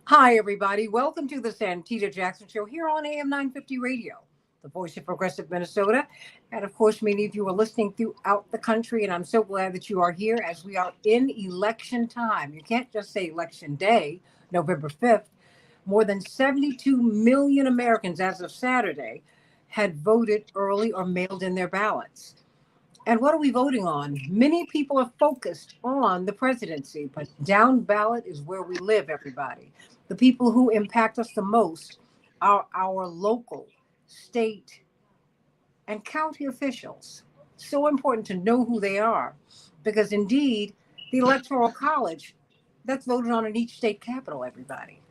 Hi, everybody. Welcome to the Santita Jackson Show here on AM 950 Radio, the voice of progressive Minnesota. And of course, many of you are listening throughout the country, and I'm so glad that you are here as we are in election time. You can't just say election day, November 5th. More than 72 million Americans as of Saturday had voted early or mailed in their ballots. And what are we voting on? Many people are focused on the presidency, but down ballot is where we live, everybody. The people who impact us the most are our local, state, and county officials. So important to know who they are because indeed, the Electoral College, that's voted on in each state capital, everybody.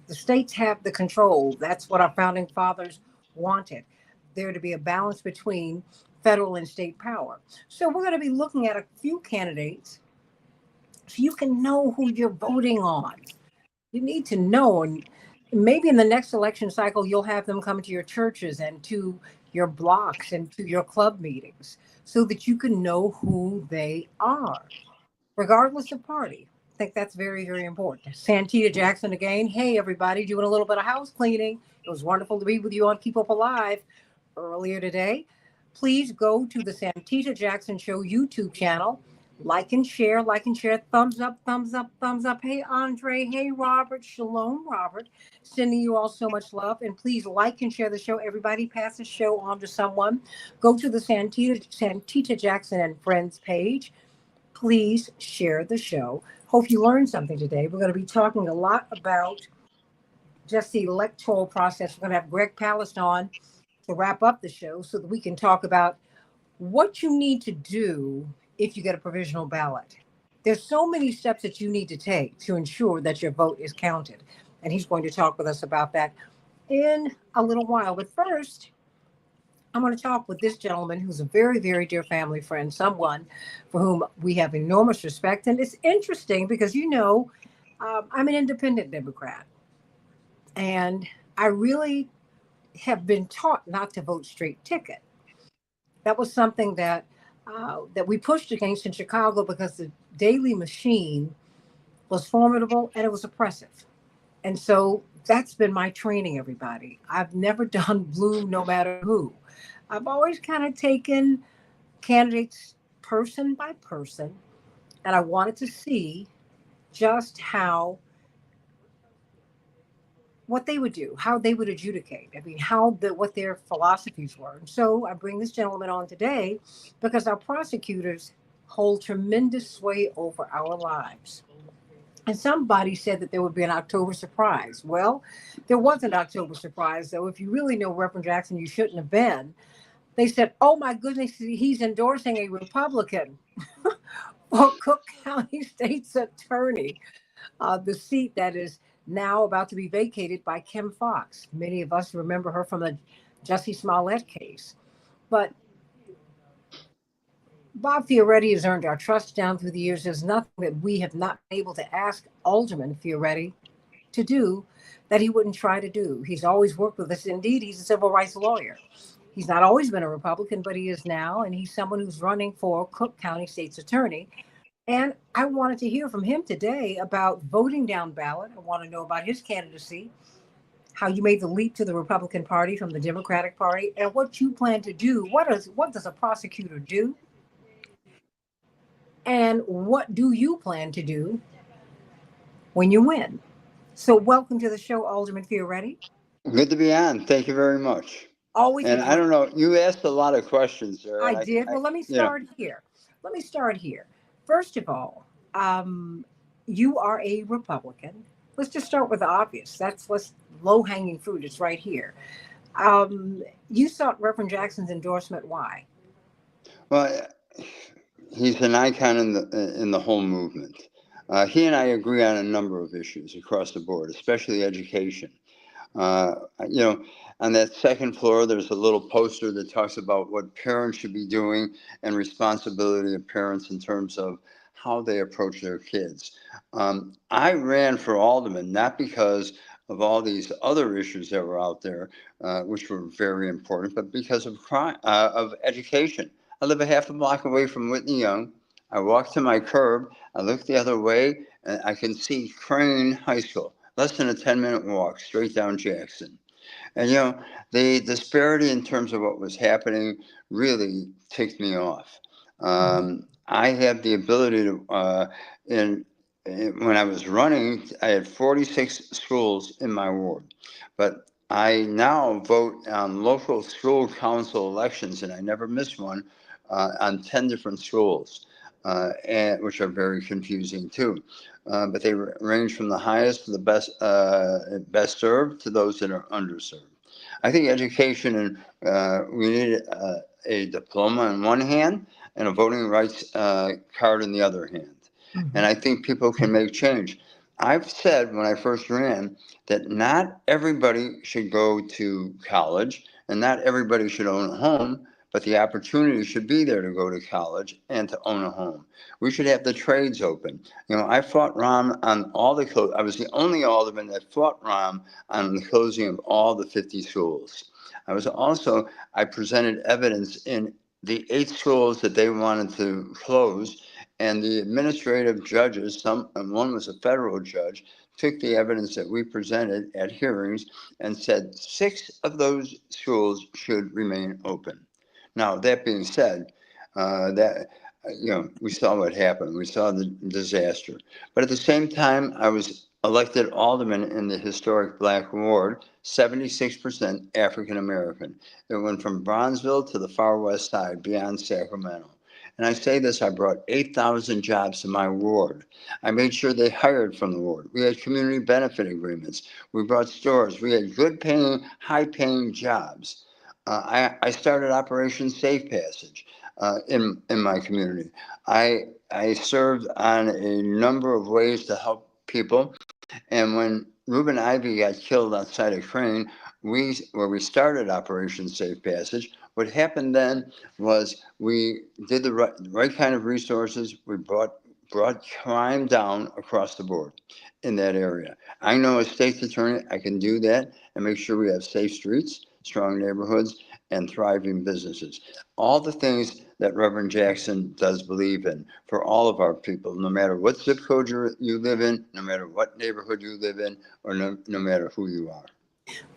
The states have the control. That's what our founding fathers wanted. There to be a balance between federal and state power. So we're going to be looking at a few candidates so you can know who you're voting on. You need to know, and maybe in the next election cycle, you'll have them come to your churches and to your blocks and to your club meetings so that you can know who they are, regardless of party. I think that's very, very important. Santita Jackson again. Hey, everybody, doing a little bit of house cleaning. It was wonderful to be with you on Keep Up Alive earlier today. Please go to the Santita Jackson Show YouTube channel. Like and share. Thumbs up, thumbs up, thumbs up. Hey, Andre. Hey, Robert. Shalom, Robert. Sending you all so much love. And please like and share the show. Everybody pass the show on to someone. Go to the Santita Jackson and Friends page. Please share the show. Hope you learned something today. We're going to be talking a lot about just the electoral process. We're going to have Greg Palast on to wrap up the show so that we can talk about what you need to do if you get a provisional ballot. There's so many steps that you need to take to ensure that your vote is counted. And he's going to talk with us about that in a little while. But first, I'm going to talk with this gentleman who's a very, very dear family friend, someone for whom we have enormous respect. And it's interesting because, I'm an independent Democrat. And I really have been taught not to vote straight ticket. That was something that we pushed against in Chicago because the daily machine was formidable and it was oppressive. And so that's been my training, everybody. I've never done blue no matter who. I've always kind of taken candidates person by person, and I wanted to see just what they would do, how they would adjudicate. I mean, what their philosophies were. And so I bring this gentleman on today because our prosecutors hold tremendous sway over our lives. And somebody said that there would be an October surprise. Well, there was an October surprise, though. If you really know Reverend Jackson, you shouldn't have been. They said, oh my goodness, he's endorsing a Republican for Cook County State's attorney, the seat that is now about to be vacated by Kim Foxx. Many of us remember her from the Jussie Smollett case. But Bob Fioretti has earned our trust down through the years. There's nothing that we have not been able to ask Alderman Fioretti to do that he wouldn't try to do. He's always worked with us. Indeed, he's a civil rights lawyer. He's not always been a Republican, but he is now, and he's someone who's running for Cook County State's attorney. And I wanted to hear from him today about voting down ballot. I want to know about his candidacy, how you made the leap to the Republican Party from the Democratic Party, and what you plan to do. What does a prosecutor do? And what do you plan to do when you win? So welcome to the show, Alderman Fioretti. Good to be on. Thank you very much. Always. And I don't know, you asked a lot of questions there. I did. Well, let me start here. First of all, you are a Republican. Let's just start with the obvious. That's low-hanging fruit. It's right here. You sought Reverend Jackson's endorsement. Why? Well, he's an icon in the whole movement. He and I agree on a number of issues across the board, especially education. On that second floor, there's a little poster that talks about what parents should be doing and responsibility of parents in terms of how they approach their kids. I ran for alderman not because of all these other issues that were out there, which were very important, but because of crime, of education. I live a half a block away from Whitney Young. I walk to my curb, I look the other way, and I can see Crane High School. less than a 10-minute walk straight down Jackson. And the disparity in terms of what was happening really ticked me off. I have the ability to, when I was running, I had 46 schools in my ward, but I now vote on local school council elections, and I never miss one, on 10 different schools, which are very confusing too. But they range from the highest to the best served to those that are underserved. I think education and we need a diploma in one hand and a voting rights card in the other hand. And I think people can make change. I've said when I first ran that not everybody should go to college and not everybody should own a home, but the opportunity should be there to go to college and to own a home. We should have the trades open. I fought Rahm on all the I was the only alderman that fought Rahm on the closing of all the 50 schools. I presented evidence in the 8 schools that they wanted to close, and the administrative judges, and one was a federal judge, took the evidence that we presented at hearings and said 6 of those schools should remain open. Now, that being said, we saw what happened. We saw the disaster. But at the same time, I was elected alderman in the historic Black Ward, 76% African American. It went from Bronzeville to the far west side, beyond Sacramento. And I say this, I brought 8,000 jobs to my ward. I made sure they hired from the ward. We had community benefit agreements. We brought stores. We had good paying, high paying jobs. I started Operation Safe Passage in my community. I served on a number of ways to help people. And when Reuben Ivy got killed outside of Crane, where we started Operation Safe Passage, what happened then was we did the right kind of resources. We brought crime down across the board in that area. I know as state's attorney, I can do that and make sure we have safe streets, strong neighborhoods, and thriving businesses. All the things that Reverend Jackson does believe in for all of our people, no matter what zip code you live in, no matter what neighborhood you live in, or no matter who you are.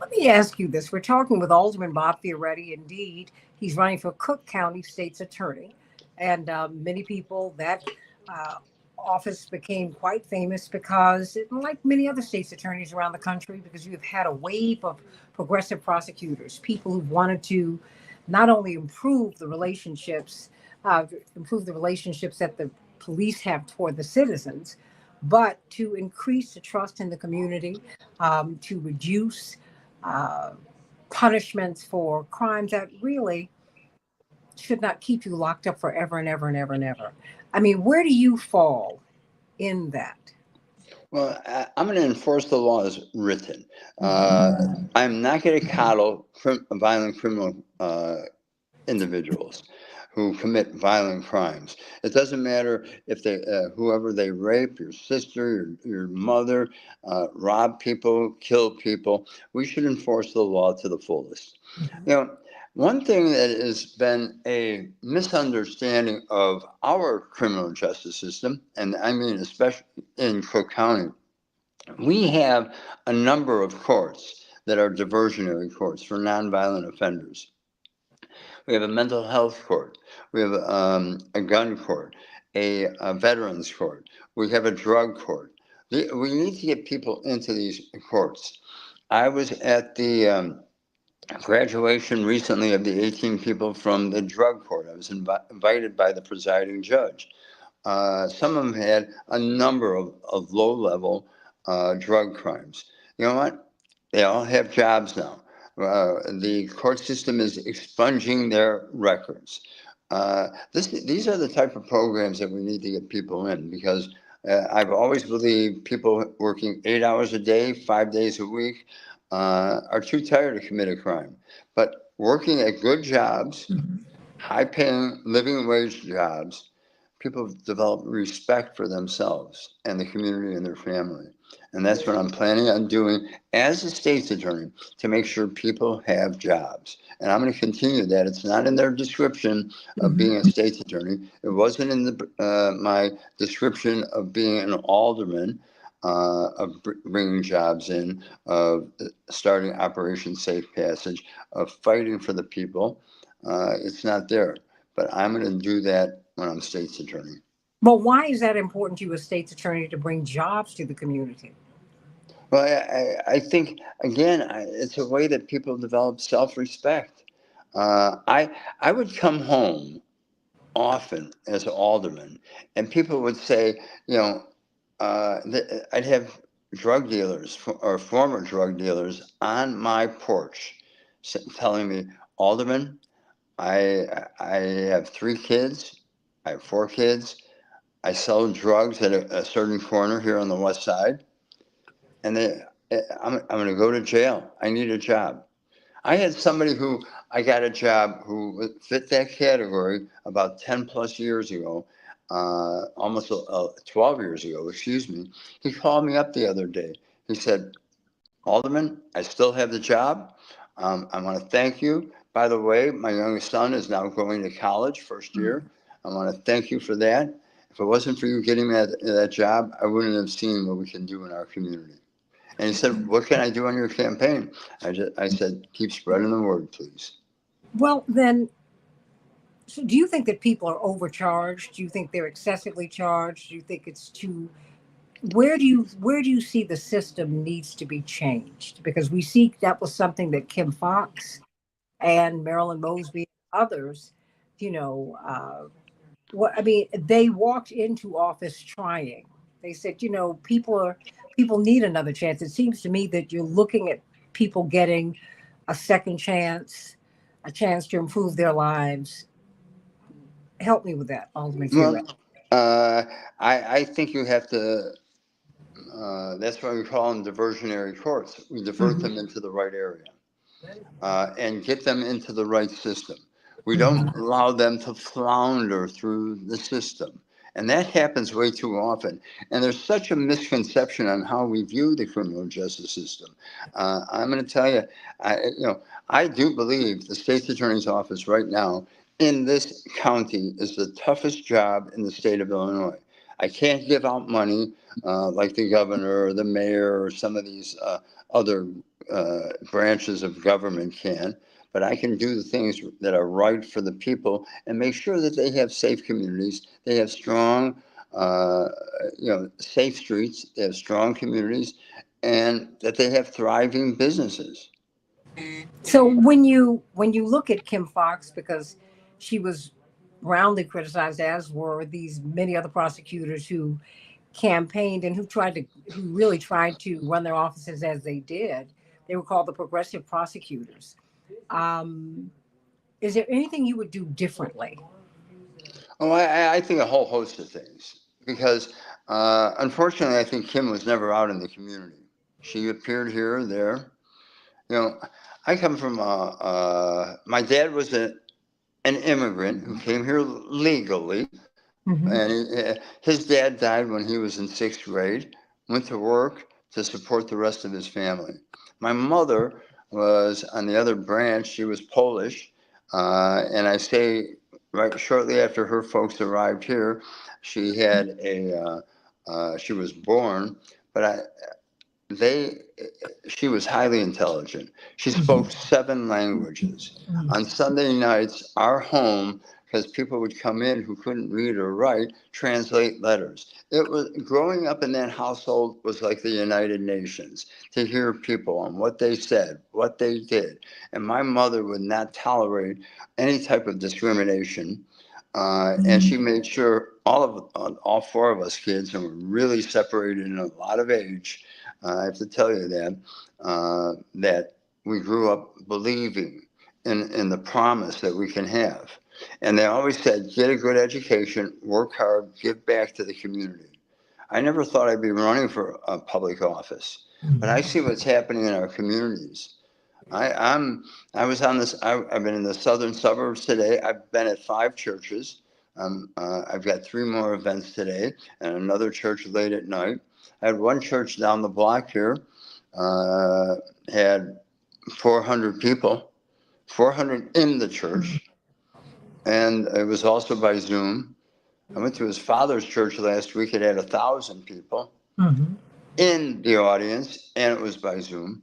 Let me ask you this. We're talking with Alderman Bob Fioretti. Indeed, he's running for Cook County State's Attorney. And many people, that office became quite famous because, like many other state's attorneys around the country, because you have had a wave of progressive prosecutors, people who wanted to not only improve the relationships that the police have toward the citizens, but to increase the trust in the community, to reduce uh, punishments for crimes that really should not keep you locked up forever and ever and ever and ever. I mean, where do you fall in that? Well, I'm going to enforce the law as written. I'm not going to coddle violent criminal individuals who commit violent crimes. It doesn't matter if whoever they rape, your sister, your mother, rob people, kill people. We should enforce the law to the fullest. One thing that has been a misunderstanding of our criminal justice system, and I mean especially in Cook County, we have a number of courts that are diversionary courts for nonviolent offenders. We have a mental health court. We have a gun court, a veterans court. We have a drug court. We need to get people into these courts. I was at the graduation recently of the 18 people from the drug court. I was invited by the presiding judge. Some of them had a number of low-level drug crimes. You know what? They all have jobs now. The court system is expunging their records. These are the type of programs that we need to get people in, because I've always believed people working 8 hours a day, 5 days a week, are too tired to commit a crime. But working at good jobs, high-paying living wage jobs, people develop respect for themselves and the community and their family. And that's what I'm planning on doing as a state's attorney, to make sure people have jobs. And I'm going to continue that. It's not in their description of being a state's attorney. It wasn't in my description of being an alderman. of bringing jobs in, of starting Operation Safe Passage, of fighting for the people. It's not there. But I'm going to do that when I'm state's attorney. But why is that important to you as state's attorney to bring jobs to the community? Well, I think, again, it's a way that people develop self respect. I would come home often as alderman, and people would say, you know, I'd have drug dealers or former drug dealers on my porch telling me, Alderman, I have 3 kids, I have 4 kids, I sell drugs at a certain corner here on the west side, and I'm going to go to jail. I need a job. I had somebody who I got a job who fit that category about 10 plus years ago, almost 12 years ago, excuse me. He called me up the other day. He said, Alderman, I still have the job. I want to thank you. By the way, my youngest son is now going to college, first year. I want to thank you for that. If it wasn't for you getting that job, I wouldn't have seen what we can do in our community. And he said, what can I do on your campaign? I said, keep spreading the word, please. Well, then, so do you think that people are overcharged? Do you think they're excessively charged? Do you think it's too? Where do you see the system needs to be changed? Because we see that was something that Kim Fox and Marilyn Mosby and others, you know, what I mean, they walked into office trying. They said, people need another chance. It seems to me that you're looking at people getting a second chance, a chance to improve their lives. Help me with that, Alderman Farrell. Well, uh, I think you have to, that's why we call them diversionary courts. We divert Mhm, them into the right area. And get them into the right system. We don't mhm. allow them to flounder through the system. And that happens way too often. And there's such a misconception on how we view the criminal justice system. I'm going to tell you, I do believe the state's attorney's office right now in this county is the toughest job in the state of Illinois. I can't give out money like the governor or the mayor or some of these other branches of government can, but I can do the things that are right for the people and make sure that they have safe communities, they have strong, safe streets, they have strong communities, and that they have thriving businesses. So when you look at Kim Fox, because she was roundly criticized, as were these many other prosecutors who campaigned and who really tried to run their offices as they did. They were called the progressive prosecutors. Um, is there anything you would do differently? Oh, I think a whole host of things because unfortunately, I think Kim was never out in the community. She appeared here or there. You know, I come from my dad was an immigrant who came here legally, Hmm. and his dad died when he was in 6th grade. Went to work to support the rest of his family. My mother was on the other branch. She was Polish, and I say right shortly after her folks arrived here, she had she was born, but they she was highly intelligent. She spoke 7 languages. On Sunday nights, our home, because people would come in who couldn't read or write, translate letters. It was growing up in that household was like the United Nations to hear people and what they said, what they did. And my mother would not tolerate any type of discrimination. And she made sure all 4 of us kids, and we're really separated in a lot of age, I have to tell you that we grew up believing in the promise that we can have. And they always said, get a good education, work hard, give back to the community. I never thought I'd be running for a public office, but I see what's happening in our communities. I, I'm I was on this. I've been in the southern suburbs today. I've been at 5 churches. I've got 3 more events today, and another church late at night. I had one church down the block here. Uh, had 400 people, 400 in the church, and it was also by Zoom. I went to his father's church last week. It had 1,000 people. Hmm. in the audience, and it was by Zoom.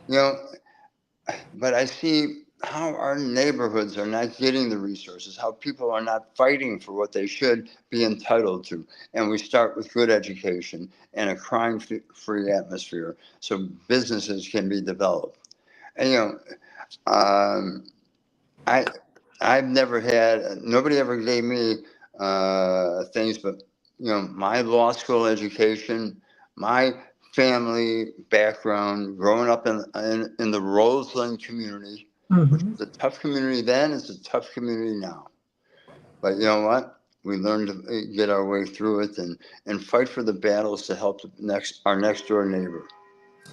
You know, but I see how our neighborhoods are not getting the resources, how people are not fighting for what they should be entitled to. And we start with good education and a crime-free atmosphere so businesses can be developed. And, um, I I've never had nobody ever gave me things, but my law school education, my family background, growing up in the Roseland community, which Hmm. was a tough community then, it's a tough community now. But you know what? We learned to get our way through it and fight for the battles to help our next door neighbor.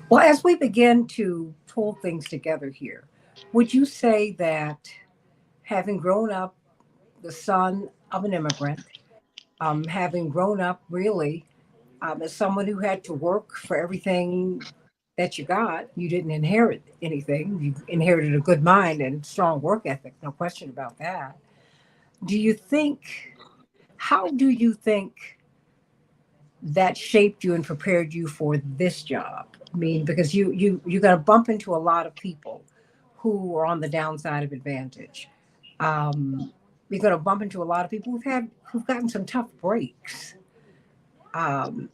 Well, as we begin to pull things together here, would you say that having grown up the son of an immigrant, having grown up really as someone who had to work for everything that you got, you didn't inherit anything. You inherited a good mind and strong work ethic, no question about that. Do you think, how do you think that shaped you and prepared you for this job? I mean, because you're going to bump into a lot of people who are on the downside of advantage. Um, you're going to bump into a lot of people who've gotten some tough breaks.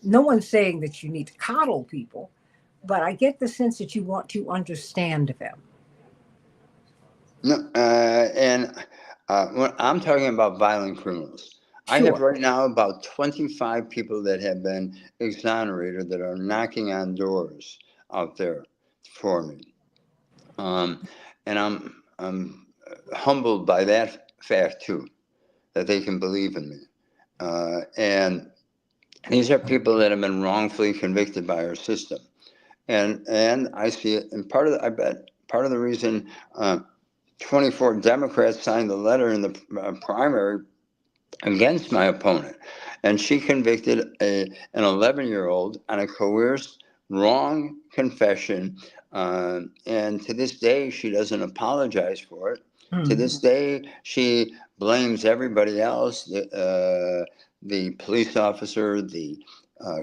No one's saying that you need to coddle people, but I get the sense that you want to understand them. No, and when I'm talking about violent criminals, I have Sure. right now about 25 people that have been exonerated that are knocking on doors out there for me. Um, and I'm humbled by that fact too, that they can believe in me. And these are people that have been wrongfully convicted by our system. And I see it, and I bet part of the reason 24 Democrats signed the letter in the primary against my opponent. And she convicted an 11-year-old on a coerced, wrong confession. And to this day, she doesn't apologize for it. To Hmm. this day, she blames everybody else, the police officer, the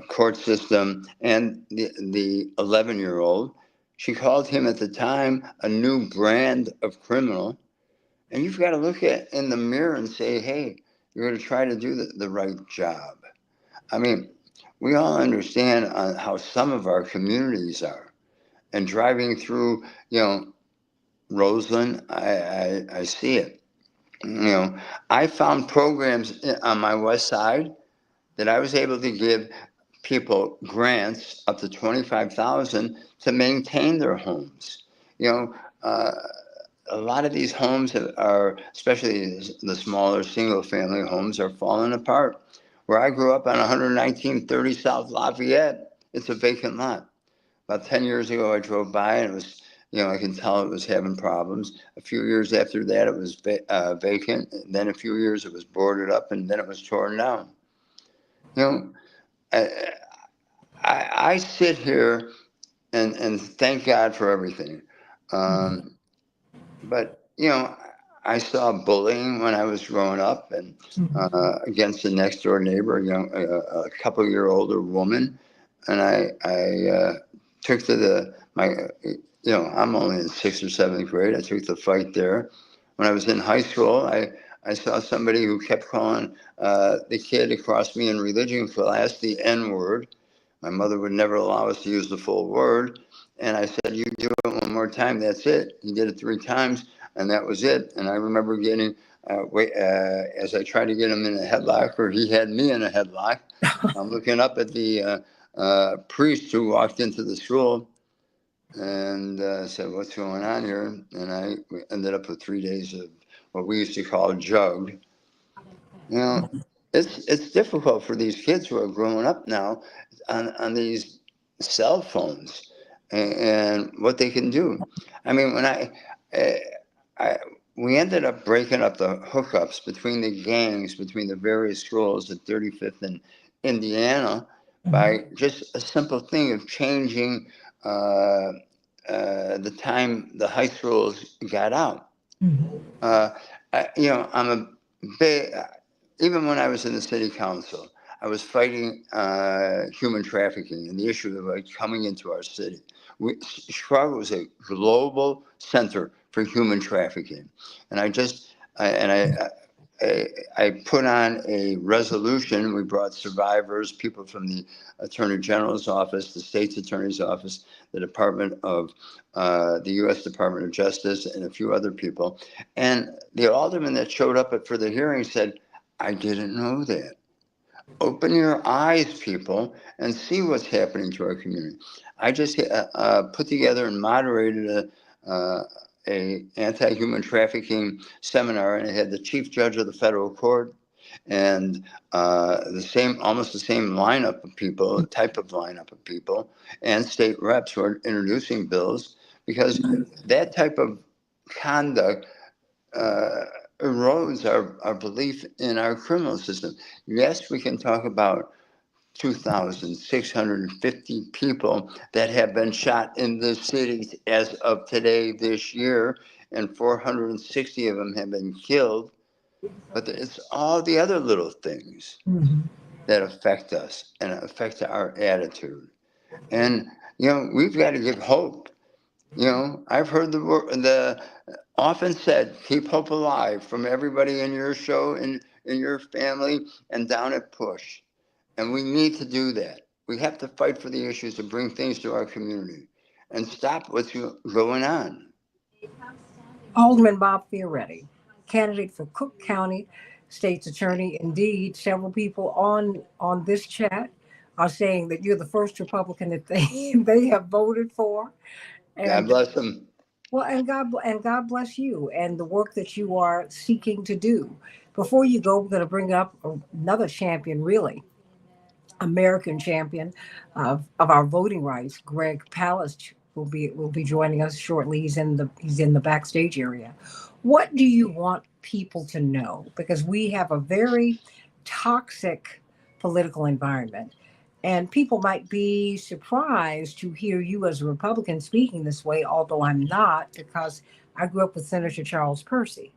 court system, and the 11-year-old. She called him at the time a new brand of criminal, and you've got to look at in the mirror and say, hey, you're going to try to do the right job. I mean, we all understand how some of our communities are. And driving through, Roseland, I see it. I found programs on my west side that I was able to give people grants up to 25,000 to maintain their homes. You know, uh, a lot of these homes are, especially the smaller single family homes, are falling apart. Where I grew up on 11930 South Lafayette, it's a vacant lot. About 10 years ago, I drove by and it was, I can tell it was having problems. A few years after that, it was vacant. Then a few years, it was boarded up, and then it was torn down. You know, I, I sit here and thank God for everything. Um, but I saw bullying when I was growing up, and Hmm. against the next door neighbor, a couple year older woman, and I took to I'm only in sixth or seventh grade. I took the fight there. When I was in high school, I saw somebody who kept calling the kid across me in religion class the N word. My mother would never allow us to use the full word. And I said, you do it one more time, that's it. He did it 3 times, and that was it. And I remember getting, as I tried to get him in a headlock, or he had me in a headlock, I'm looking up at the priest who walked into the school and said, what's going on here? And we ended up with 3 days of what we used to call jugged. You know, it's difficult for these kids who are growing up now on these cell phones and what they can do. I mean, uh, I we ended up breaking up the hookups between the gangs between the various schools at 35th and Indiana by just a simple thing of changing uh, the time the high schools got out. Hmm. Uh, I'm a big, even when I was in the city council, I was fighting human trafficking and the issue of like coming into our city. Chicago was a global center for human trafficking, and I put on a resolution. We brought survivors, people from the Attorney General's office, the state's attorney's office, the Department of the U.S. Department of Justice, and a few other people. And the alderman that showed up for the hearing said, "I didn't know that." Open your eyes, people, and see what's happening to our community. I just put together and moderated a anti-human trafficking seminar, and it had the chief judge of the federal court and almost the same lineup of people, type of lineup of people, and state reps who are introducing bills, because that type of conduct erodes our belief in our criminal system. Yes, we can talk about 2,650 people that have been shot in the cities as of today this year, and 460 of them have been killed. But it's all the other little things Mhm. that affect us and affect our attitude. And, we've got to give hope. I've heard the often said, keep hope alive, from everybody in your show, in your family, and down at Push. And we need to do that. We have to fight for the issues to bring things to our community and stop what's going on. Alderman Bob Fioretti, candidate for Cook County State's Attorney. Indeed, several people on this chat are saying that you're the first Republican that they they have voted for, God and bless them. well, and God bless you and the work that you are seeking to do. Before you go, we're going to bring up another champion, really American champion of our voting rights. Greg Palast will be joining us shortly. He's in the backstage area. What do you want people to know? Because we have a very toxic political environment. And people might be surprised to hear you as a Republican speaking this way, although I'm not, because I grew up with Senator Charles Percy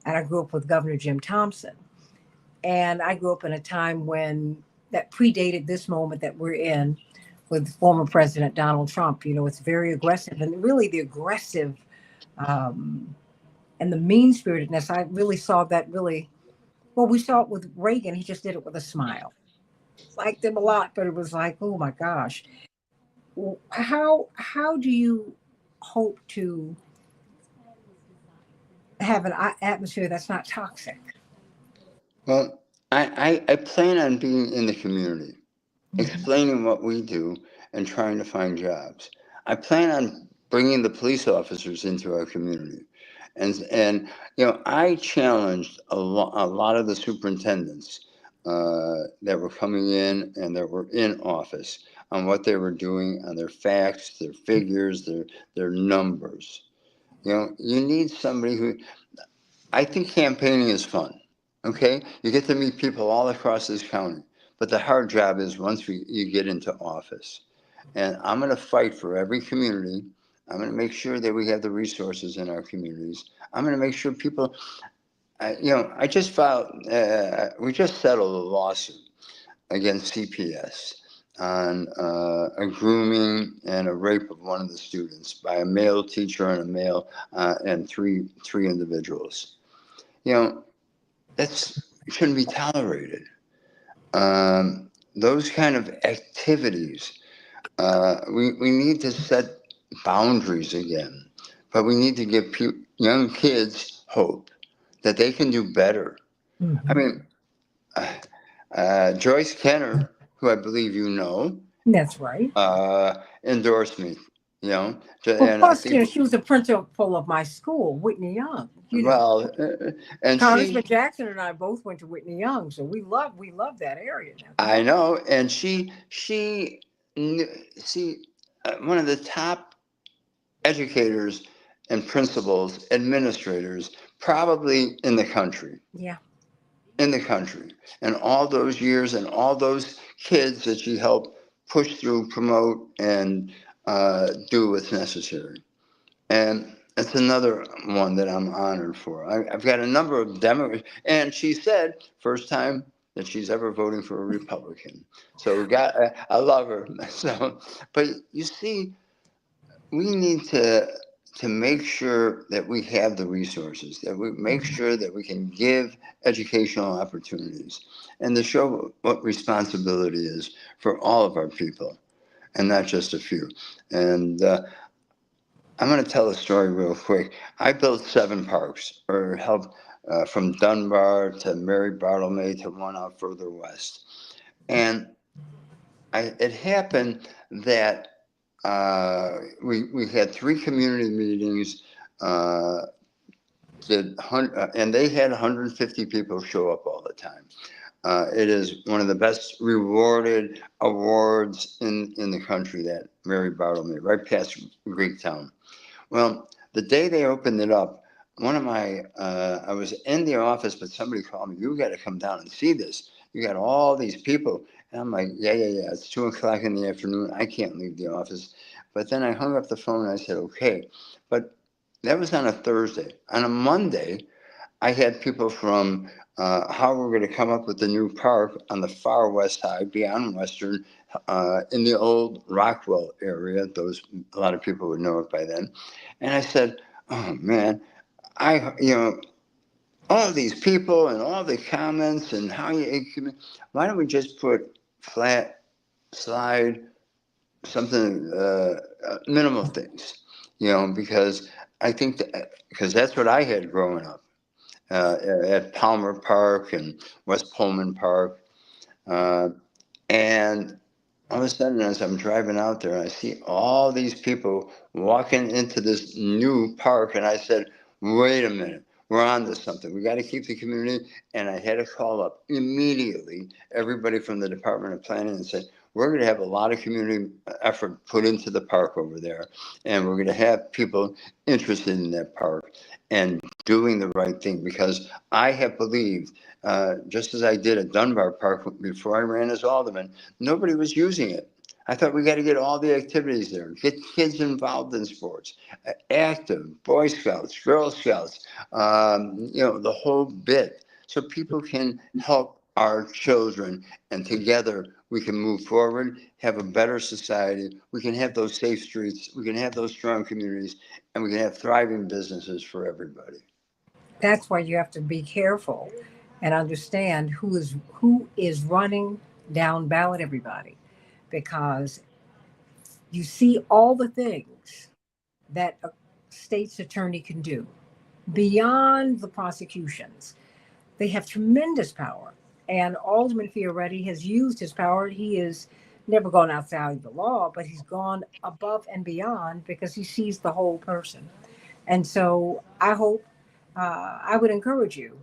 and I grew up with Governor Jim Thompson. And I grew up in a time when that predated this moment that we're in with former President Donald Trump. It's very aggressive, and really the aggressive um, and the mean spiritedness. I really saw that really well. We saw it with Reagan. He just did it with a smile. Liked him a lot, but it was like, oh my gosh. How do you hope to have an atmosphere that's not toxic? Well, I plan on being in the community, Mhm. explaining what we do and trying to find jobs. I plan on bringing the police officers into our community. I challenged a lot of the superintendents that were coming in and that were in office on what they were doing, on their facts, their figures, their numbers. You need somebody who, I think campaigning is fun. Okay, you get to meet people all across this county, but the hard job is once you get into office. And I'm going to fight for every community. I'm going to make sure that we have the resources in our communities. I'm going to make sure people. I just filed. We just settled a lawsuit against CPS on a grooming and a rape of one of the students by a male teacher and a male and three individuals. You know, that's shouldn't be tolerated. Those kind of activities, we need to set boundaries again, but we need to give young kids hope that they can do better. I Mhm. mean, Joyce Kenner, who I believe you know, That's right. endorsed me, Well, and I plus, think, she was the principal of my school, Whitney Young. well, and Congressman Jackson and I both went to Whitney Young, so we love that area. Now, come I on. know, and see, one of the top educators and principals, administrators, probably Yeah. in the country, and all those years and all those kids that she helped push through, promote, and do what's necessary. And it's another one that I'm honored for. I've got a number of Democrats, and she said, first time that she's ever voting for a Republican. So I love her. So, but you see, we need to make sure that we have the resources, that we make sure that we can give educational opportunities, and to show what responsibility is for all of our people, and not just a few. And I'm going to tell a story real quick. I built 7 parks, or helped from Dunbar to Mary Bartlemay to one out further west. And it happened that we had 3 community meetings, uh, and they had 150 people show up all the time. It is one of the best rewarded awards in the country, that Mary Bartlemay, right past Greektown. Well, the day they opened it up, I was in the office, but somebody called me, you got to come down and see this. You got all these people. And I'm like, yeah. It's 2:00 in the afternoon. I can't leave the office. But then I hung up the phone and I said, okay. But that was on a Thursday. On a Monday, I had people from how we're going to come up with the new park on the far west side, beyond Western, in the old Rockwell area. A lot of people would know it by then. And I said, "Oh man, all these people and all the comments and why don't we just put flat slide something minimal things, because I think because that's what I had growing up." At Palmer Park and West Pullman Park. Uh, and all of a sudden, as I'm driving out there, I see all these people walking into this new park. And I said, wait a minute, we're on to something. We got to keep the community. And I had to call up immediately everybody from the Department of Planning and say, we're going to have a lot of community effort put into the park over there. And we're going to have people interested in that park and doing the right thing, because I have believed, just as I did at Dunbar Park before I ran as alderman, nobody was using it. I thought we got to get all the activities there, get kids involved in sports, active, Boy Scouts, Girl Scouts, the whole bit, so people can help our children, and together we can move forward, have a better society. We can have those safe streets, we can have those strong communities, and we can have thriving businesses for everybody. That's why you have to be careful and understand who is running down ballot everybody, because you see all the things that a state's attorney can do beyond the prosecutions. They have tremendous power. And Alderman Fioretti has used his power. He has never gone outside the law, but he's gone above and beyond because he sees the whole person. And so I would encourage you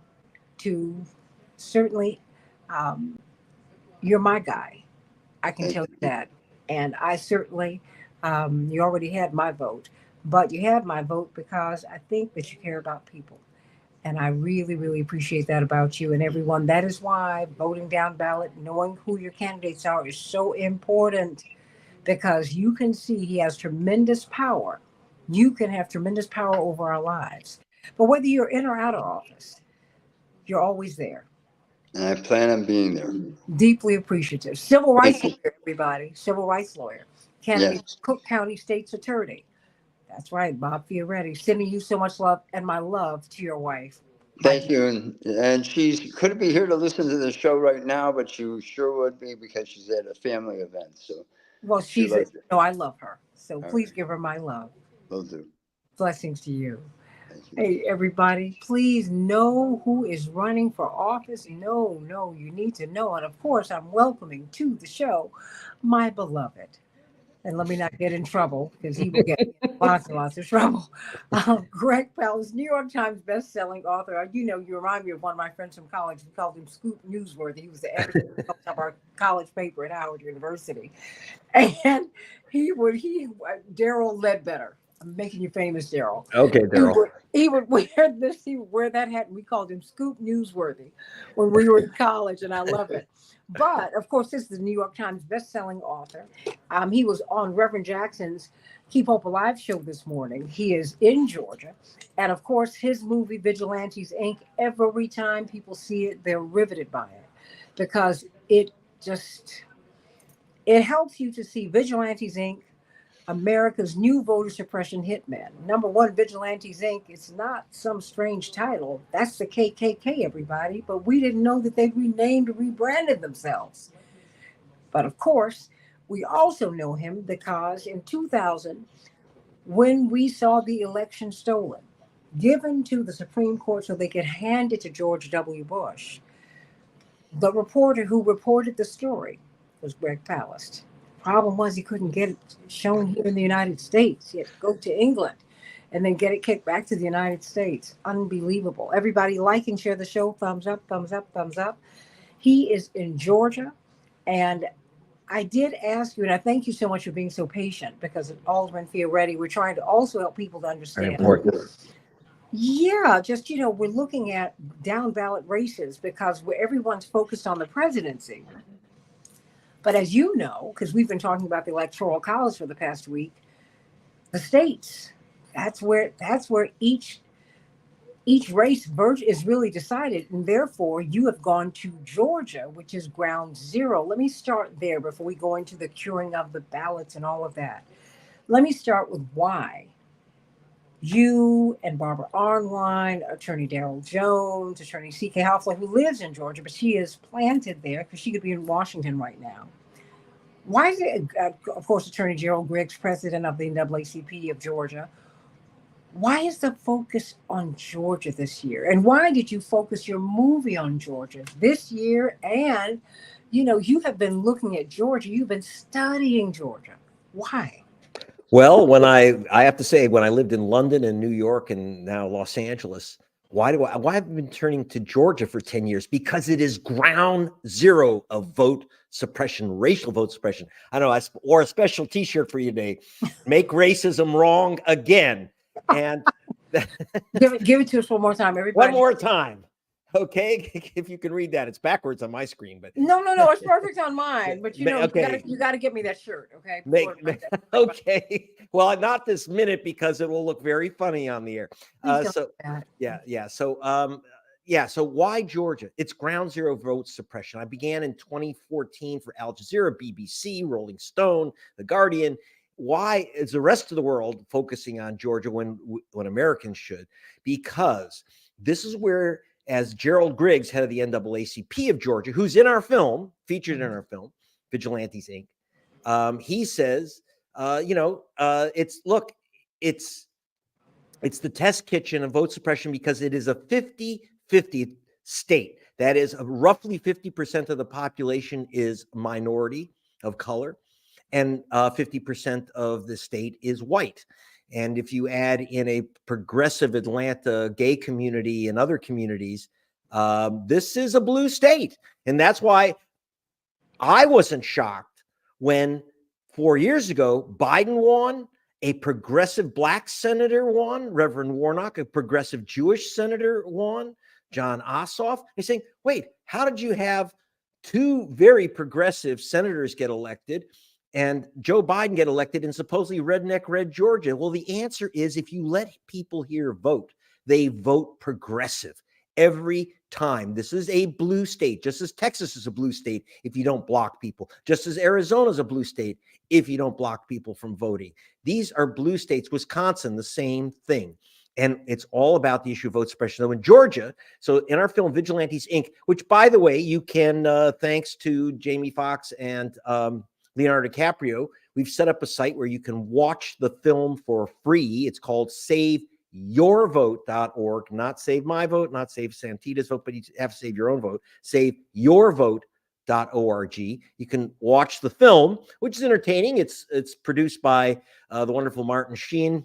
to certainly, um, you're my guy. I can Thank tell you you. that. And I certainly, you already had my vote, but you had my vote because I think that you care about people. And I really, really appreciate that about you and everyone. That is why voting down ballot, knowing who your candidates are, is so important, because you can see he has tremendous power. You can have tremendous power over our lives. But whether you're in or out of office, you're always there. And I plan on being there. Deeply appreciative. Civil rights Thank you. lawyer, everybody. Civil rights lawyer. Candidate Yes. Cook County State's Attorney. That's right, Bob Fioretti. Sending you so much love, and my love to your wife. My Thank you. And she couldn't be here to listen to the show right now, but she sure would be, because she's at a family event. So Well, she she's a, loves it. no, I love her. So All please right. give her my love. Will do. Blessings to you. Thank you. Hey, everybody, please know who is running for office. No, you need to know. And of course, I'm welcoming to the show my beloved. And let me not get in trouble, because he will get me in lots and lots of trouble. Greg Palace, New York Times best-selling author. You remind me of one of my friends from college. We called him Scoop Newsworthy. He was the editor of our college paper at Howard University. And Daryl Ledbetter. I'm making you famous, Daryl. Okay, He Daryl. would he would wear this. He would wear that hat. And we called him Scoop Newsworthy when we were in college, and I love it. But of course, this is the New York Times best-selling author. He was on Reverend Jackson's Keep Hope Alive show this morning. He is in Georgia, and of course, his movie Vigilantes Inc. Every time people see it, they're riveted by it. because it helps you to see Vigilantes Inc., America's new voter suppression hitman. Number one, Vigilantes Inc. It's not some strange title. That's the KKK, everybody. But we didn't know that they'd renamed or rebranded themselves. But of course, we also know him because in 2000, when we saw the election stolen, given to the Supreme Court so they could hand it to George W. Bush, the reporter who reported the story was Greg Palast. Problem was he couldn't get it shown here in the United States. He had to go to England and then get it kicked back to the United States. Unbelievable. Everybody like and share the show. Thumbs up, thumbs up, thumbs up. He is in Georgia. And I did ask you, and I thank you so much for being so patient, because at Alderman Fioretti, we're trying to also help people to understand. Yeah, just, we're looking at down ballot races because everyone's focused on the presidency. But as you know, because we've been talking about the Electoral College for the past week, the states, that's where each race is really decided. And therefore, you have gone to Georgia, which is ground zero. Let me start there before we go into the curing of the ballots and all of that. Let me start with why you and Barbara Arnwine, Attorney Darrell Jones, Attorney C.K. Hoffler, who lives in Georgia, but she is planted there because she could be in Washington right now. Why is it, of course, Attorney Gerald Griggs, president of the NAACP of Georgia, why is the focus on Georgia this year? And why did you focus your movie on Georgia this year? And, you have been looking at Georgia. You've been studying Georgia. Why? Well, when I have to say, when I lived in London and New York and now Los Angeles, why have I been turning to Georgia for 10 years? Because it is ground zero of vote suppression, racial vote suppression. I know I wore a special T-shirt for you today. Make racism wrong again. And give it to us one more time, everybody. One more time. Okay, if you can read that, it's backwards on my screen, but no, it's perfect on mine. But okay. you got to get me that shirt, okay? Okay. Well, not this minute because it will look very funny on the air. So why Georgia? It's ground zero vote suppression. I began in 2014 for Al Jazeera, BBC, Rolling Stone, The Guardian. Why is the rest of the world focusing on Georgia when Americans should? Because this is where, as Gerald Griggs, head of the NAACP of Georgia, who's in our film, featured in our film, Vigilantes Inc., he says, it's the test kitchen of vote suppression because it is a 50-50 state. That is, roughly 50% of the population is minority of color, and 50% of the state is white. And if you add in a progressive Atlanta gay community and other communities, this is a blue state. And that's why I wasn't shocked when 4 years ago, Biden won, a progressive black senator won, Reverend Warnock, a progressive Jewish senator won, John Ossoff. They're saying, wait, how did you have two very progressive senators get elected and Joe Biden get elected in supposedly redneck red Georgia? Well, the answer is if you let people here vote, they vote progressive every time. This is a blue state, just as Texas is a blue state if you don't block people, just as Arizona is a blue state if you don't block people from voting. These are blue states. Wisconsin, the same thing. And it's all about the issue of vote suppression. So in Georgia, so in our film Vigilantes Inc., which, by the way, you can, thanks to Jamie Foxx and Leonardo DiCaprio, we've set up a site where you can watch the film for free. It's called SaveYourVote.org, not Save My Vote, not Save Santita's vote, but you have to save your own vote. SaveYourVote.org. You can watch the film, which is entertaining. It's produced by the wonderful Martin Sheen,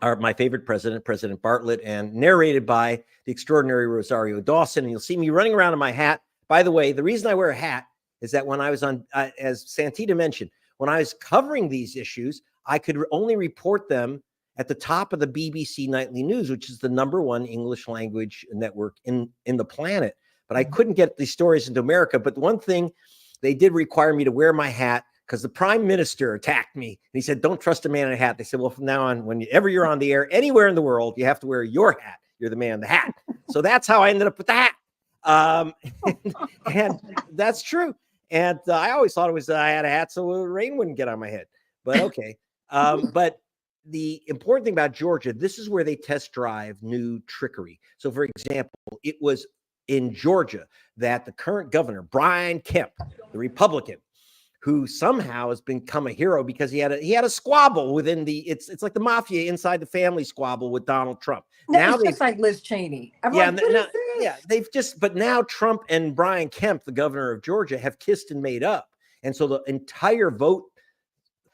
my favorite president, President Bartlett, and narrated by the extraordinary Rosario Dawson. And you'll see me running around in my hat. By the way, the reason I wear a hat is that when I was on, as Santita mentioned, when I was covering these issues, I could only report them at the top of the BBC Nightly News, which is the #1 English language network in the planet. But I couldn't get these stories into America. But one thing, they did require me to wear my hat because the prime minister attacked me. And he said, don't trust a man in a hat. They said, well, from now on, whenever you're on the air, anywhere in the world, you have to wear your hat. You're the man in the hat. So that's how I ended up with the hat. Um, and that's true. And I always thought it was I had a hat so the rain wouldn't get on my head. But okay. But the important thing about Georgia, this is where they test drive new trickery. So, for example, it was in Georgia that the current governor, Brian Kemp, the Republican, who somehow has become a hero because he had a squabble within it's like the mafia inside the family squabble with Donald Trump. No, Now it's just like Liz Cheney. I'm yeah, like, what is this? yeah, but now Trump and Brian Kemp, the governor of Georgia, have kissed and made up. And so the entire vote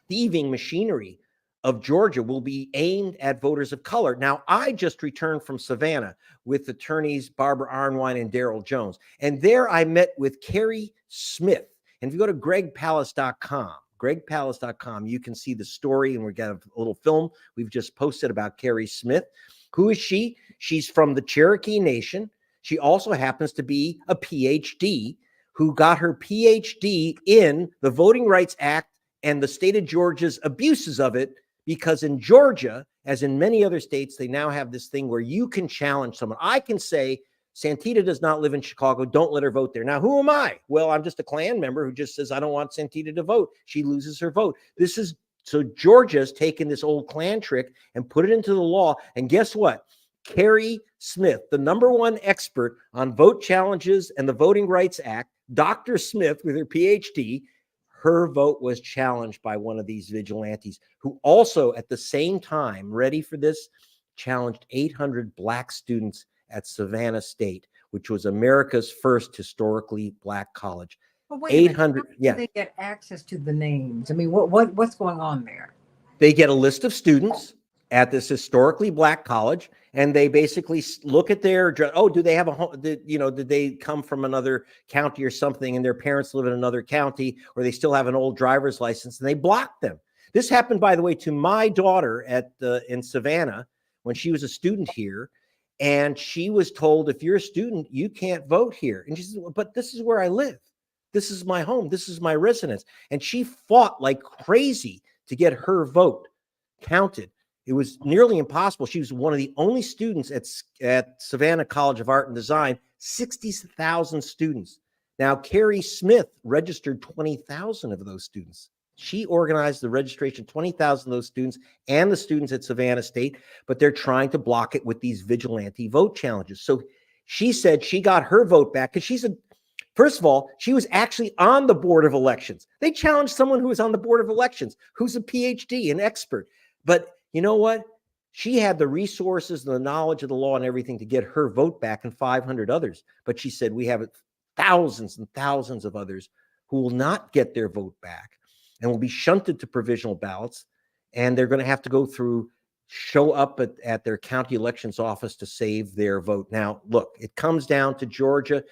thieving machinery of Georgia will be aimed at voters of color. Now, I just returned from Savannah with attorneys Barbara Arnwine and Daryl Jones. And there I met with Carrie Smith. And if you go to gregpalace.com, you can see the story. And we've got a little film we've just posted about Carrie Smith. Who is she? She's from the Cherokee Nation. She also happens to be a PhD who got her PhD in the Voting Rights Act and the state of Georgia's abuses of it, because in Georgia, as in many other states, they now have this thing where you can challenge someone. I can say, Santita does not live in Chicago. Don't let her vote there. Now, who am I? Well, I'm just a Klan member who just says, I don't want Santita to vote. She loses her vote. So Georgia's taken this old Klan trick and put it into the law. And guess what? Carrie Smith, the #1 expert on vote challenges and the Voting Rights Act, Dr. Smith with her PhD, her vote was challenged by one of these vigilantes who also at the same time, ready for this, challenged 800 Black students at Savannah State, which was America's first historically Black college. But wait 800, yeah. They get access to the names. I mean, what's going on there? They get a list of students at this historically Black college, and they basically look at their, do they have a home? Did they come from another county or something, and their parents live in another county, or they still have an old driver's license, and they block them. This happened, by the way, to my daughter in Savannah when she was a student here, and she was told, if you're a student, you can't vote here. And she said, but this is where I live. This is my home. This is my residence. And she fought like crazy to get her vote counted. It was nearly impossible. She was one of the only students at Savannah College of Art and Design, 60,000 students. Now, Carrie Smith registered 20,000 of those students. She organized the registration, 20,000 of those students and the students at Savannah State, but they're trying to block it with these vigilante vote challenges. So she said she got her vote back because first of all, she was actually on the Board of Elections. They challenged someone who was on the Board of Elections, who's a PhD, an expert. But you know what? She had the resources and the knowledge of the law and everything to get her vote back and 500 others. But she said, we have thousands and thousands of others who will not get their vote back and will be shunted to provisional ballots. And they're going to have to show up at their county elections office to save their vote. Now, look, it comes down to Georgia.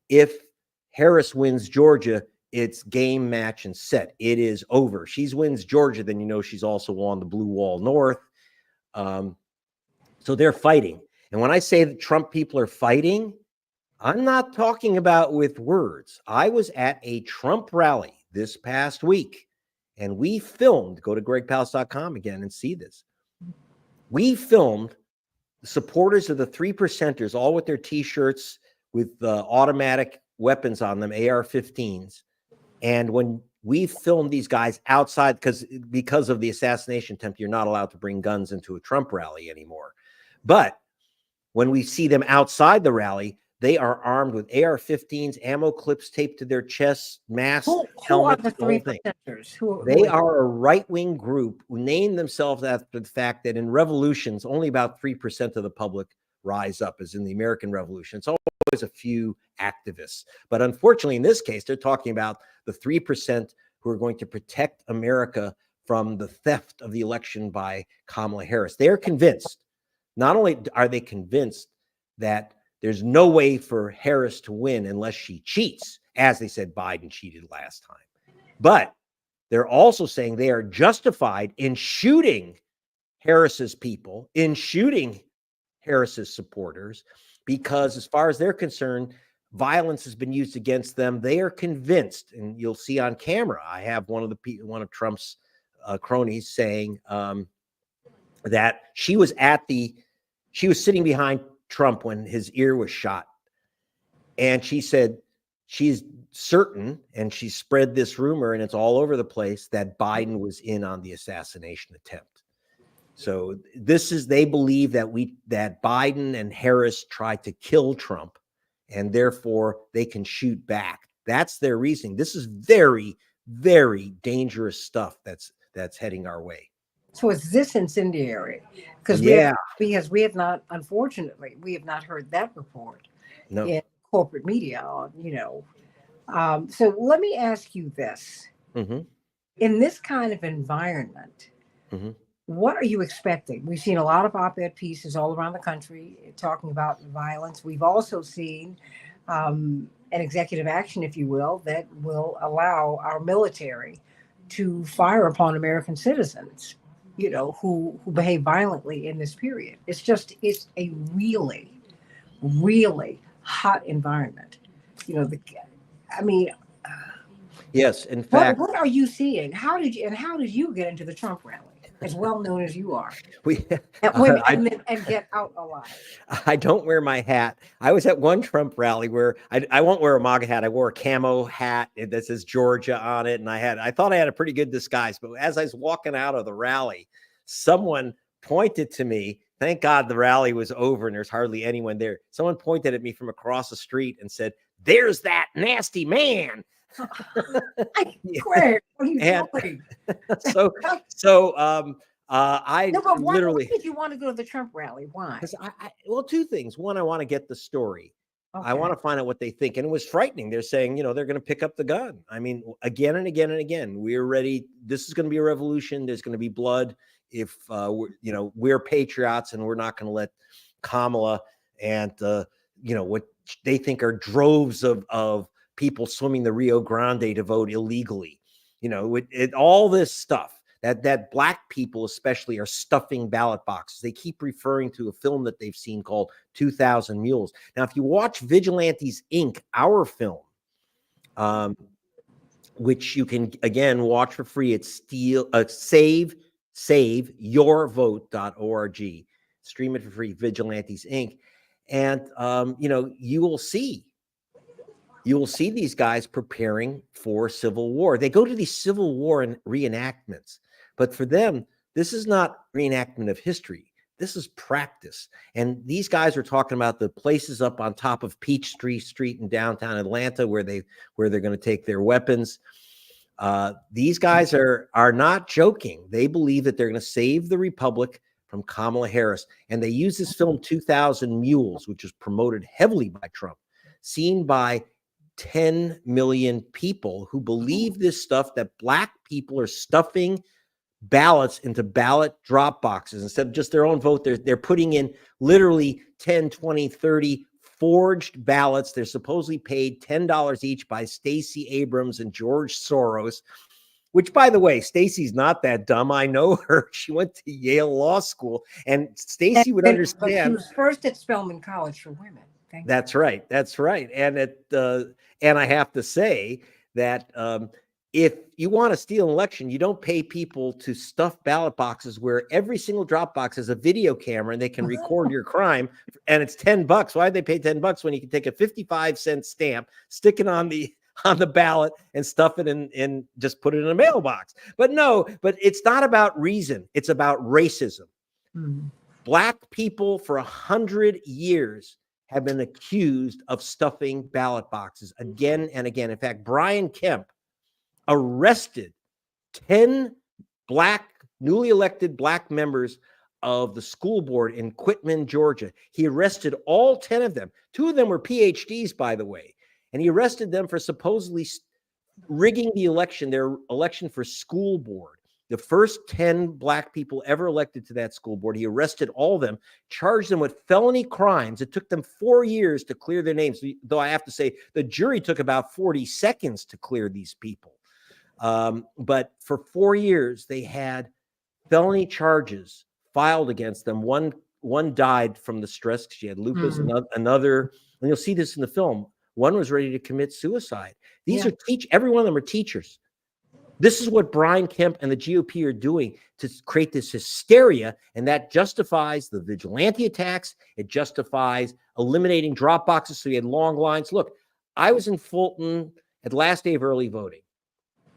If Harris wins Georgia, it's game, match, and set. It is over. She wins Georgia, then she's also on the blue wall north. So they're fighting. And when I say that Trump people are fighting, I'm not talking about with words. I was at a Trump rally this past week, and we filmed. Go to gregpalace.com again and see this. We filmed the supporters of the 3%ers, all with their T-shirts with automatic weapons on them, AR-15s. And when we filmed these guys outside, because of the assassination attempt, you're not allowed to bring guns into a Trump rally anymore. But when we see them outside the rally, they are armed with AR-15s, ammo clips taped to their chests, masks, helmets, who are the 3%ers? They are a right-wing group who name themselves after the fact that in revolutions, only about 3% of the public rise up, as in the American Revolution. It's always a few activists. But unfortunately, in this case, they're talking about the 3% who are going to protect America from the theft of the election by Kamala Harris. They're convinced, not only are they convinced that there's no way for Harris to win unless she cheats, as they said Biden cheated last time, but they're also saying they are justified in shooting Harris's people, in shooting Harris's supporters, because as far as they're concerned, violence has been used against them. They are convinced, and you'll see on camera, I have one of Trump's cronies saying that she was sitting behind Trump when his ear was shot. And she said she's certain, and she spread this rumor, and it's all over the place, that Biden was in on the assassination attempt. So they believe that Biden and Harris tried to kill Trump, and therefore they can shoot back. That's their reasoning. This is very, very dangerous stuff that's heading our way. So is this incendiary? Because we have not, unfortunately, we have not heard that report in corporate media. So let me ask you this: in this kind of environment, what are you expecting? We've seen a lot of op-ed pieces all around the country talking about violence. We've also seen an executive action, if you will, that will allow our military to fire upon American citizens, who behave violently in this period. It's a really, really hot environment. Yes, in fact, what are you seeing? How did you get into the Trump rally, as well known as you are, and get out alive? I don't wear my hat. I was at one Trump rally where I won't wear a MAGA hat. I wore a camo hat that says Georgia on it, and I thought I had a pretty good disguise. But as I was walking out of the rally, someone pointed to me. Thank God the rally was over and there's hardly anyone there. Someone pointed at me from across the street and said, "There's that nasty man." Greg, what are you doing? I literally. Why did you want to go to the Trump rally? Why? Because well, two things. One, I want to get the story. Okay. I want to find out what they think. And it was frightening. They're saying, they're going to pick up the gun. I mean, again and again and again, we're ready. This is going to be a revolution. There's going to be blood. If we're patriots, and we're not going to let Kamala and what they think are droves of people swimming the Rio Grande to vote illegally, all this stuff that black people especially are stuffing ballot boxes. They keep referring to a film that they've seen called 2000 Mules. Now, if you watch Vigilantes Inc., our film, which you can again watch for free at saveyourvote.org, stream it for free, Vigilantes Inc. And you will see these guys preparing for civil war. They go to these civil war reenactments, but for them, this is not reenactment of history. This is practice. And these guys are talking about the places up on top of Peachtree Street in downtown Atlanta where they're going to take their weapons. These guys are not joking. They believe that they're going to save the republic from Kamala Harris. And they use this film 2000 Mules, which is promoted heavily by Trump, seen by 10 million people who believe this stuff, that black people are stuffing ballots into ballot drop boxes instead of just their own vote. They're putting in literally 10, 20, 30 forged ballots. They're supposedly paid $10 each by Stacey Abrams and George Soros, which, by the way, Stacey's not that dumb. I know her. She went to Yale Law School, and Stacey would understand. But she was first at Spelman College for Women. That's right. And I have to say that if you want to steal an election, you don't pay people to stuff ballot boxes where every single drop box has a video camera and they can record your crime, and it's $10. Why'd they pay $10 when you can take a 55-cent stamp, stick it on the ballot, and stuff it and just put it in a mailbox? But it's not about reason. It's about racism. Black people for 100 years have been accused of stuffing ballot boxes again and again. In fact, Brian Kemp arrested 10 newly elected black members of the school board in Quitman, Georgia. He arrested all 10 of them. 2 of them were PhDs, by the way. And he arrested them for supposedly rigging their election for school board. The first 10 black people ever elected to that school board. He arrested all of them, charged them with felony crimes. It took them 4 years to clear their names, though I have to say the jury took about 40 seconds to clear these people. But for 4 years, they had felony charges filed against them. One died from the stress. She had lupus. Another, and you'll see this in the film, one was ready to commit suicide. These are every one of them are teachers. This is what Brian Kemp and the GOP are doing to create this hysteria, and that justifies the vigilante attacks. It justifies eliminating drop boxes so you had long lines. Look, I was in Fulton at the last day of early voting.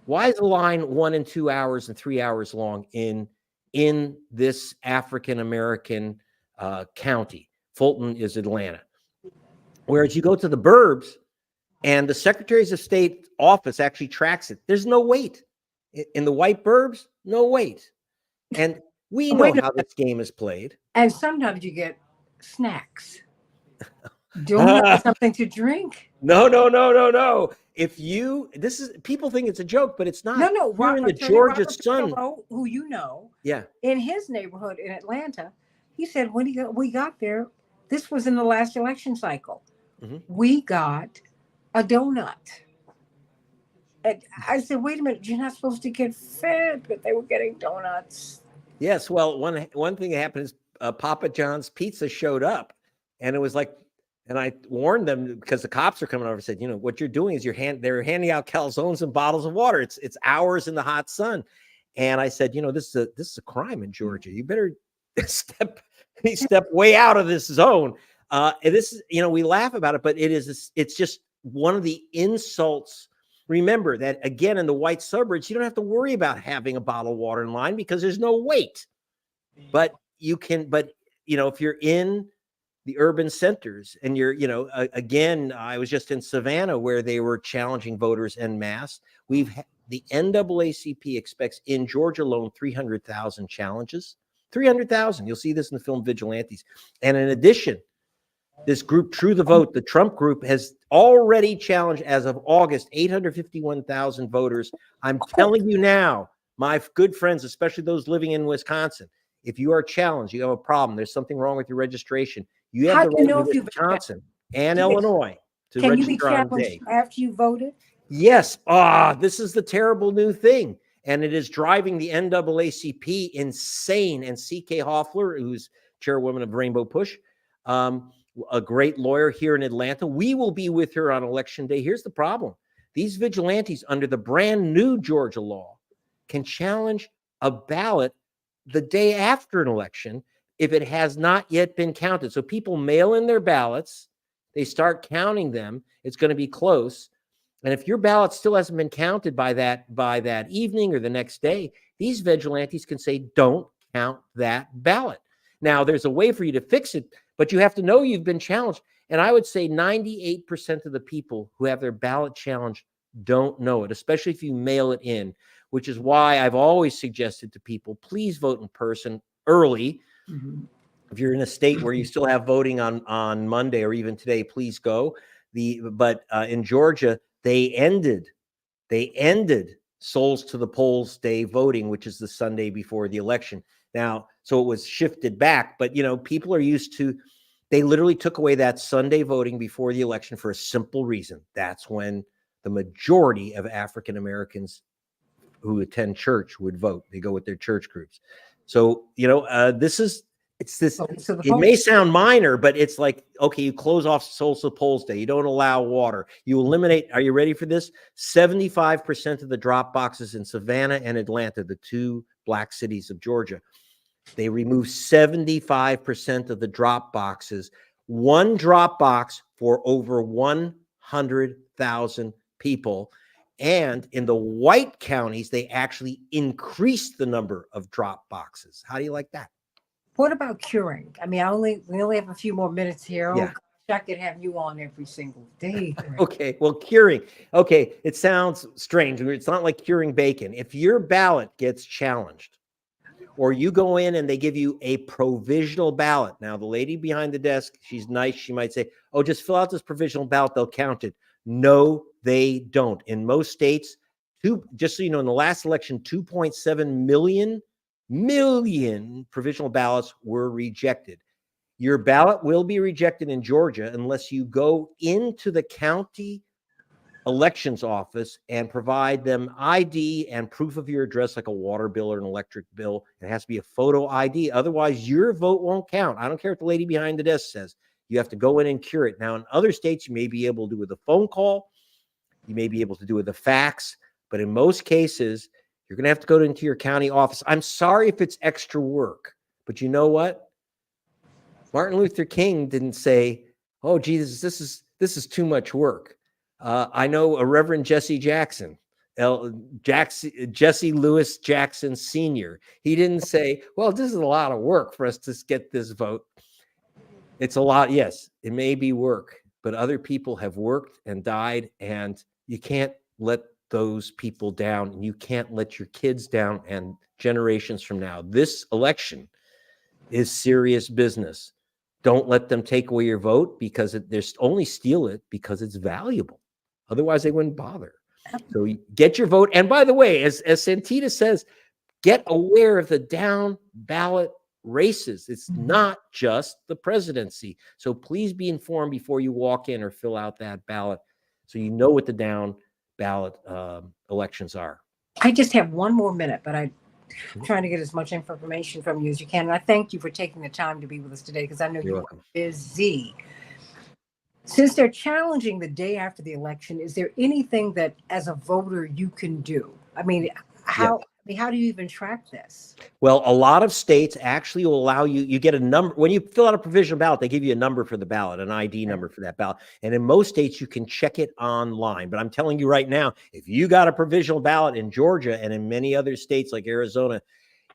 Why is the line 1 and 2 hours and 3 hours long in this African American county? Fulton is Atlanta. Whereas you go to the burbs, and the Secretaries of State office actually tracks it. There's no wait. In the white burbs, no wait. And we know how this game is played. And sometimes you get snacks. Donuts, something to drink. No. People think it's a joke, but it's not. No. We're in the Georgia Sun. Who you know, yeah, in his neighborhood in Atlanta, he said when we got there, this was in the last election cycle. Mm-hmm. We got a donut. And I said, wait a minute, you're not supposed to get fed, but they were getting donuts. Yes, well, one thing that happened is Papa John's Pizza showed up, and it was like, and I warned them because the cops are coming over and said, you know, what you're doing is they're handing out calzones and bottles of water. It's hours in the hot sun. And I said, you know, this is a crime in Georgia. You better step way out of this zone. And this is, you know, we laugh about it, but it's just one of the insults. Remember that, again, in the white suburbs, you don't have to worry about having a bottle of water in line because there's no wait. But if you're in the urban centers and again, I was just in Savannah where they were challenging voters en masse. The NAACP expects in Georgia alone 300,000 challenges. 300,000. You'll see this in the film Vigilantes. And in addition, this group, True the Vote, the Trump group, has already challenged, as of August, 851,000 voters. I'm telling you now, my good friends, especially those living in Wisconsin, if you are challenged, you have a problem, there's something wrong with your registration, you have the right in Wisconsin and Illinois to register on day. Can you be challenged after you voted? Yes. This is the terrible new thing. And it is driving the NAACP insane. And C.K. Hoffler, who's chairwoman of Rainbow Push, a great lawyer here in Atlanta. We will be with her on election day. Here's the problem. These vigilantes, under the brand new Georgia law, can challenge a ballot the day after an election if it has not yet been counted. So people mail in their ballots, they start counting them, it's going to be close. And if your ballot still hasn't been counted by that evening or the next day, these vigilantes can say, don't count that ballot. Now, there's a way for you to fix it, but you have to know you've been challenged. And I would say 98% of the people who have their ballot challenged don't know it, especially if you mail it in, which is why I've always suggested to people, please vote in person early. Mm-hmm. If you're in a state where you still have voting on Monday or even today, please go. But in Georgia, they ended Souls to the Polls Day voting, which is the Sunday before the election. Now, so it was shifted back, but people are used to, they literally took away that Sunday voting before the election for a simple reason. That's when the majority of African Americans who attend church would vote. They go with their church groups. So, it may sound minor, but it's like, okay, you close off Souls to the Polls Day. You don't allow water. You eliminate, are you ready for this? 75% of the drop boxes in Savannah and Atlanta, the two black cities of Georgia, they remove 75% of the drop boxes. One drop box for over 100,000 people. And in the white counties, they actually increased the number of drop boxes. How do you like that? What about curing? I mean, we only have a few more minutes here. Yeah. Oh, I could have you on every single day. Okay, well, curing. Okay, it sounds strange. It's not like curing bacon. If your ballot gets challenged, or you go in and they give you a provisional ballot. Now, the lady behind the desk, she's nice. She might say, oh, just fill out this provisional ballot. They'll count it. No, they don't. In most states, just so you know, in the last election, 2.7 million provisional ballots were rejected. Your ballot will be rejected in Georgia unless you go into the county elections office and provide them ID and proof of your address, like a water bill or an electric bill. It has to be a photo ID. Otherwise, your vote won't count. I don't care what the lady behind the desk says. You have to go in and cure it. Now, in other states, you may be able to do it with a phone call. You may be able to do it with a fax. But in most cases, you're going to have to go into your county office. I'm sorry if it's extra work, but you know what? Martin Luther King didn't say, "Oh, Jesus, this is too much work." I know a Reverend Jesse Jackson, Jesse Lewis Jackson Sr. He didn't say, "Well, this is a lot of work for us to get this vote." It's a lot. Yes, it may be work, but other people have worked and died, and you can't let those people down, and you can't let your kids down and generations from now. This election is serious business. Don't let them take away your vote because they're only steal it because it's valuable. Otherwise, they wouldn't bother. So get your vote. And by the way, as Santita says, get aware of the down ballot races. It's not just the presidency. So please be informed before you walk in or fill out that ballot so you know what the down ballot elections are. I just have one more minute, but I'm trying to get as much information from you as you can. And I thank you for taking the time to be with us today because I know You're you're welcome. busy. Since they're challenging the day after the election, is there anything that as a voter you can do? I mean, how do you even track this? Well, a lot of states actually will allow you get a number. When you fill out a provisional ballot, they give you a number for the ballot, an ID number for that ballot. And in most states, you can check it online. But I'm telling you right now, if you got a provisional ballot in Georgia and in many other states like Arizona,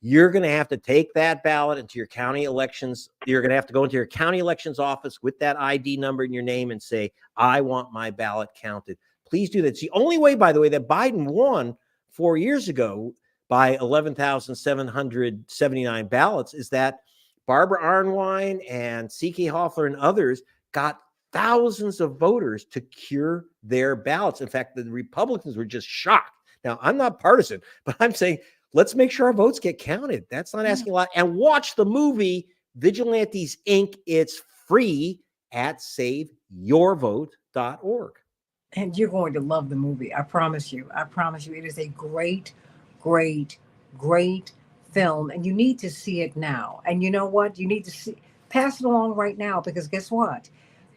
you're going to have to take that ballot into your county elections. You're going to have to go into your county elections office with that ID number in your name and say, "I want my ballot counted." Please do that. It's the only way, by the way, that Biden won 4 years ago by 11,779 ballots is that Barbara Arnwine and C.K. Hoffler and others got thousands of voters to cure their ballots. In fact, the Republicans were just shocked. Now, I'm not partisan, but I'm saying let's make sure our votes get counted. That's not asking a lot. And watch the movie Vigilantes Inc. It's free at saveyourvote.org. And you're going to love the movie. I promise you. I promise you. It is a great, great, great film. And you need to see it now. And you know what? You need to pass it along right now because guess what?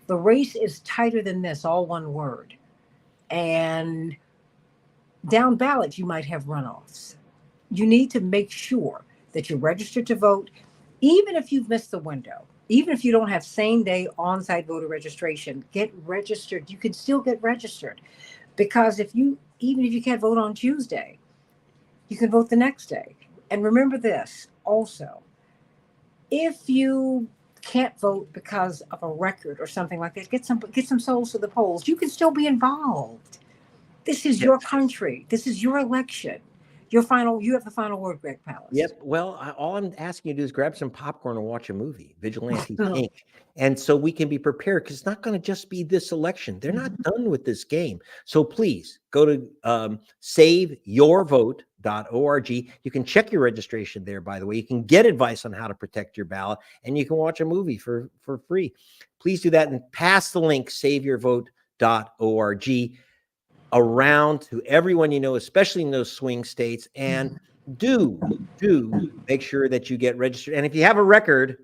The race is tighter than this, all one word. And down ballots, you might have runoffs. You need to make sure that you're registered to vote, even if you've missed the window. Even if you don't have same day on-site voter registration, get registered. You can still get registered because even if you can't vote on Tuesday, you can vote the next day. And remember this also, if you can't vote because of a record or something like that, get some souls to the polls. You can still be involved. This is your country. This is your election. You have the final word, Greg Palast. Yep. Well, all I'm asking you to do is grab some popcorn and watch a movie, Vigilantes Inc. And so we can be prepared because it's not going to just be this election. They're not done with this game. So please go to saveyourvote.org. You can check your registration there, by the way. You can get advice on how to protect your ballot, and you can watch a movie for free. Please do that and pass the link, saveyourvote.org, around to everyone you know, especially in those swing states. And do make sure that you get registered. And if you have a record,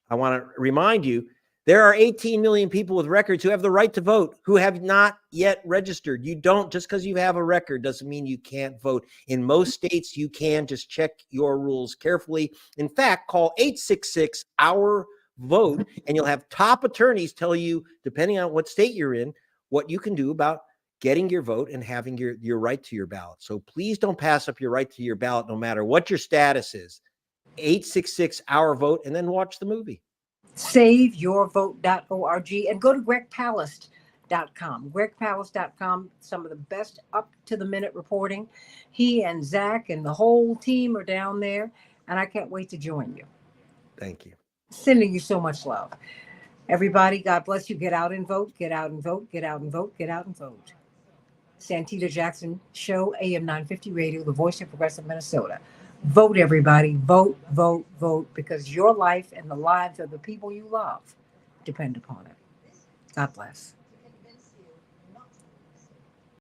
I want to remind you, there are 18 million people with records who have the right to vote who have not yet registered. You don't, just because you have a record doesn't mean you can't vote. In most states, you can. Just check your rules carefully. In fact, call 866-OUR-VOTE, and you'll have top attorneys tell you, depending on what state you're in, what you can do about getting your vote and having your right to your ballot. So please don't pass up your right to your ballot, no matter what your status is. 866-OUR-VOTE, and then watch the movie. SaveYourVote.org and go to GregPalast.com. GregPalast.com, some of the best up-to-the-minute reporting. He and Zach and the whole team are down there, and I can't wait to join you. Thank you. Sending you so much love. Everybody, God bless you. Get out and vote, get out and vote, get out and vote, get out and vote. Santita Jackson Show, AM 950 Radio, the voice of progressive Minnesota. Vote, everybody. Vote, vote, vote, because your life and the lives of the people you love depend upon it. God bless.